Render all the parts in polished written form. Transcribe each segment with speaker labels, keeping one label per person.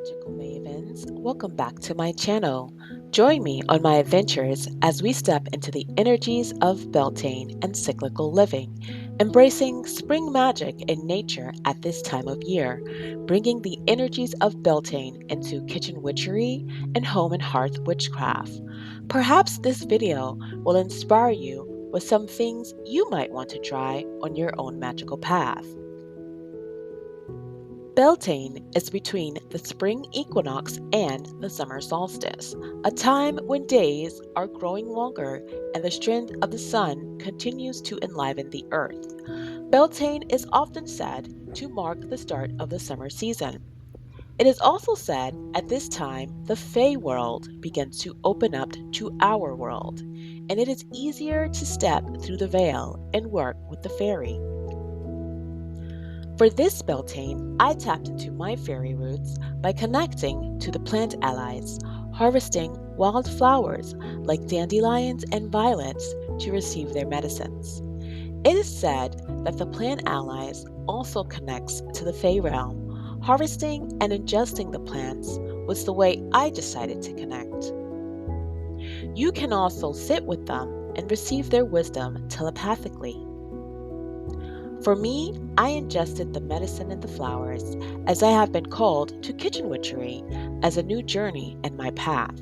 Speaker 1: magical mavens, welcome back to my channel. Join me on my adventures as we step into the energies of Beltaine and cyclical living, embracing spring magic in nature at this time of year, bringing the energies of Beltaine into kitchen witchery and home and hearth witchcraft. Perhaps this video will inspire you with some things you might want to try on your own magical path. Beltaine is between the spring equinox and the summer solstice, a time when days are growing longer and the strength of the sun continues to enliven the earth. Beltaine is often said to mark the start of the summer season. It is also said at this time the Fey world begins to open up to our world, and it is easier to step through the veil and work with the fairy. For this Beltane, I tapped into my fairy roots by connecting to the plant allies, harvesting wild flowers like dandelions and violets to receive their medicines. It is said that the plant allies also connects to the Fey realm. Harvesting and ingesting the plants was the way I decided to connect. You can also sit with them and receive their wisdom telepathically. For me, I ingested the medicine in the flowers, as I have been called to kitchen witchery as a new journey in my path.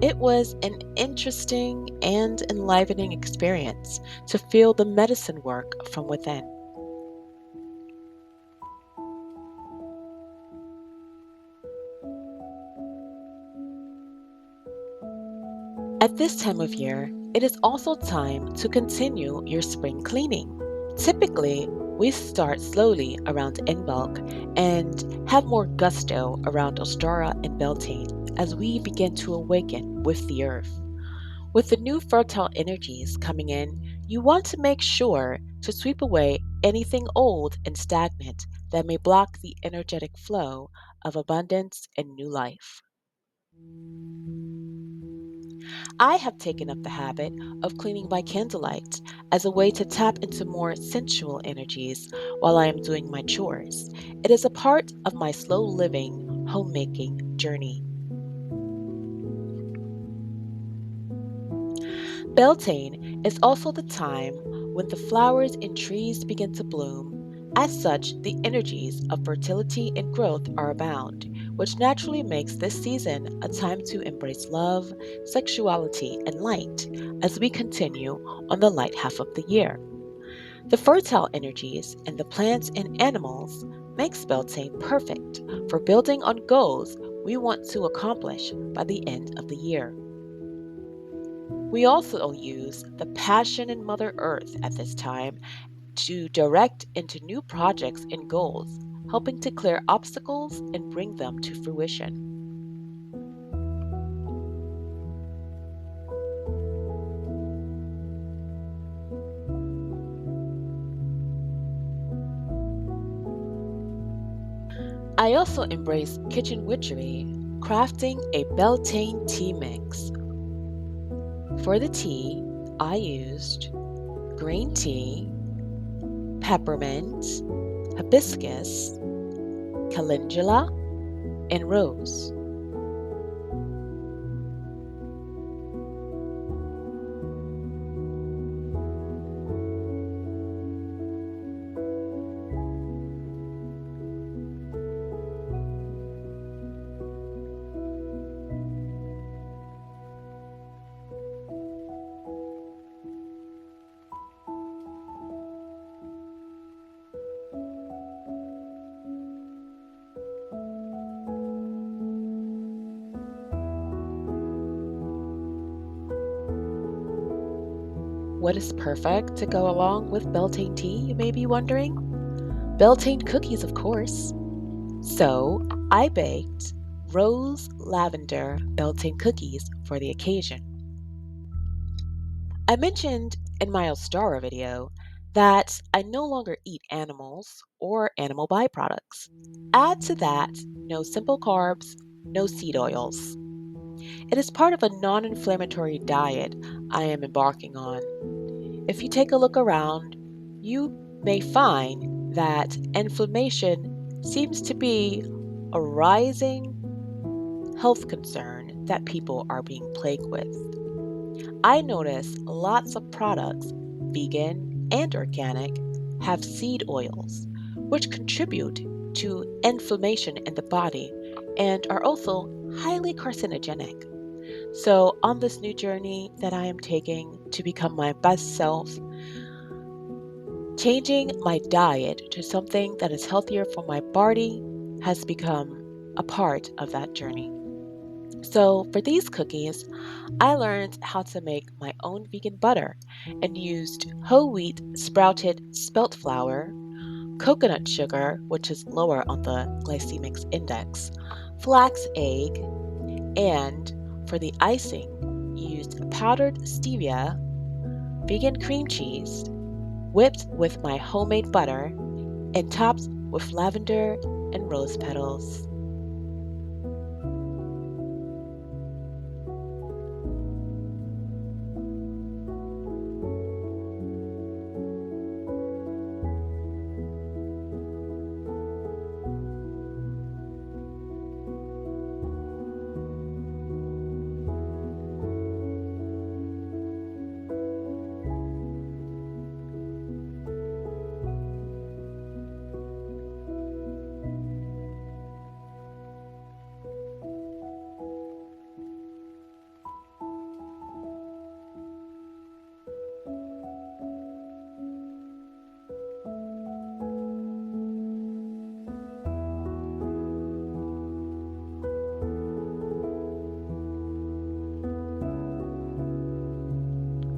Speaker 1: It was an interesting and enlivening experience to feel the medicine work from within. At this time of year, it is also time to continue your spring cleaning. Typically, we start slowly around Inbulk and have more gusto around Ostara and Beltane as we begin to awaken with the earth. With the new fertile energies coming in, you want to make sure to sweep away anything old and stagnant that may block the energetic flow of abundance and new life. I have taken up the habit of cleaning by candlelight as a way to tap into more sensual energies while I am doing my chores. It is a part of my slow living, homemaking journey. Beltane is also the time when the flowers and trees begin to bloom. As such, the energies of fertility and growth are abound, which naturally makes this season a time to embrace love, sexuality, and light as we continue on the light half of the year. The fertile energies in the plants and animals makes Beltane perfect for building on goals we want to accomplish by the end of the year. We also use the passion in Mother Earth at this time to direct into new projects and goals, helping to clear obstacles and bring them to fruition. I also embrace kitchen witchery, crafting a Beltane tea mix. For the tea, I used green tea, peppermint, hibiscus, calendula, and rose. What is perfect to go along with Beltane tea, you may be wondering? Beltane cookies, of course. So I baked rose lavender Beltane cookies for the occasion. I mentioned in my Ostara video that I no longer eat animals or animal byproducts. Add to that no simple carbs, no seed oils. It is part of a non inflammatory diet I am embarking on. If you take a look around, you may find that inflammation seems to be a rising health concern that people are being plagued with. I notice lots of products, vegan and organic, have seed oils, which contribute to inflammation in the body and are also highly carcinogenic. So, on this new journey that I am taking to become my best self, changing my diet to something that is healthier for my body has become a part of that journey. So, for these cookies, I learned how to make my own vegan butter and used whole wheat sprouted spelt flour, coconut sugar, which is lower on the glycemic index, flax egg, and for the icing, used powdered stevia, vegan cream cheese, whipped with my homemade butter, and topped with lavender and rose petals.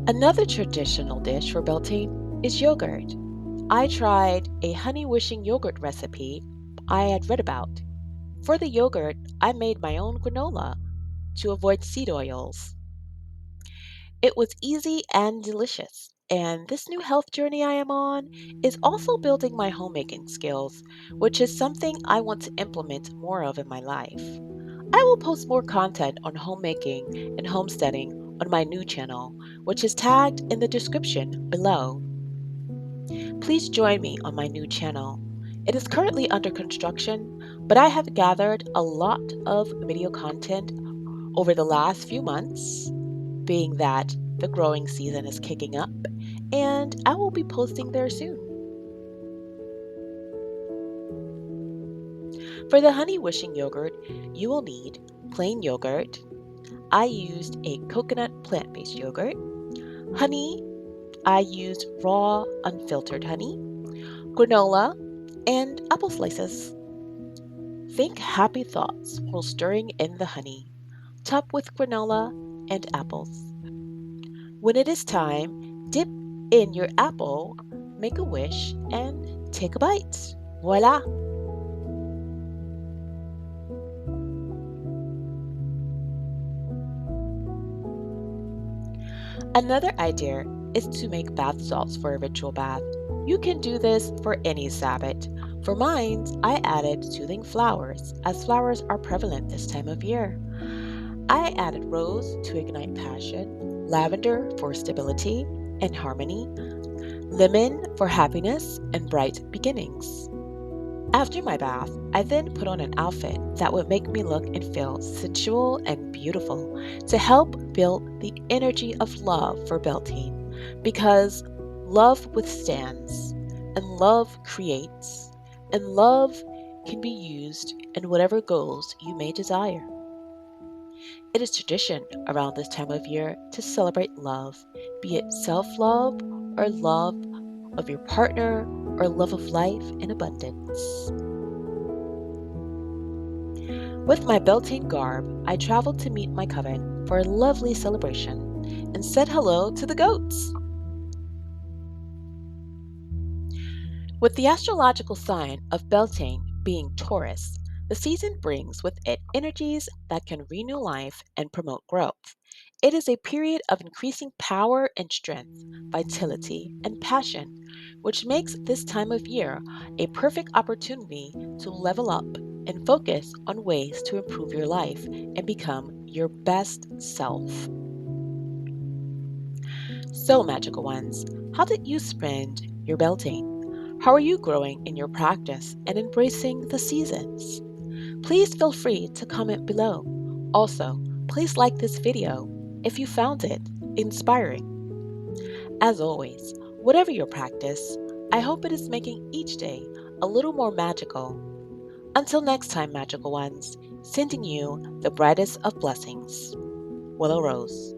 Speaker 1: Another traditional dish for Beltane is yogurt. I tried a honey wishing yogurt recipe I had read about. For the yogurt, I made my own granola to avoid seed oils. It was easy and delicious. And this new health journey I am on is also building my homemaking skills, which is something I want to implement more of in my life. I will post more content on homemaking and homesteading on my new channel, which is tagged in the description below. Please join me on my new channel. It is currently under construction, but I have gathered a lot of video content over the last few months, being that the growing season is kicking up, and I will be posting there soon. For the honey wishing yogurt, you will need plain yogurt. I used a coconut plant based yogurt. Honey, I used raw unfiltered honey. Granola, and apple slices. Think happy thoughts while stirring in the honey. Top with granola and apples. When it is time, dip in your apple, make a wish, and take a bite. Voila! Another idea is to make bath salts for a ritual bath. You can do this for any Sabbath. For mine, I added soothing flowers, as flowers are prevalent this time of year. I added rose to ignite passion, lavender for stability and harmony, lemon for happiness and bright beginnings. After my bath, I then put on an outfit that would make me look and feel sensual and beautiful to help build the energy of love for Beltane, because love withstands, and love creates, and love can be used in whatever goals you may desire. It is tradition around this time of year to celebrate love, be it self love or love of your partner or love of life in abundance. With my Beltane garb, I traveled to meet my coven for a lovely celebration and said hello to the goats. With the astrological sign of Beltane being Taurus, the season brings with it energies that can renew life and promote growth. It is a period of increasing power and strength, vitality, and passion, which makes this time of year a perfect opportunity to level up and focus on ways to improve your life and become your best self. So, magical ones, how did you spend your Beltane? How are you growing in your practice and embracing the seasons? Please feel free to comment below. Also, please like this video if you found it inspiring. As always, whatever your practice, I hope it is making each day a little more magical. Until next time, magical ones, sending you the brightest of blessings. Willow Rose.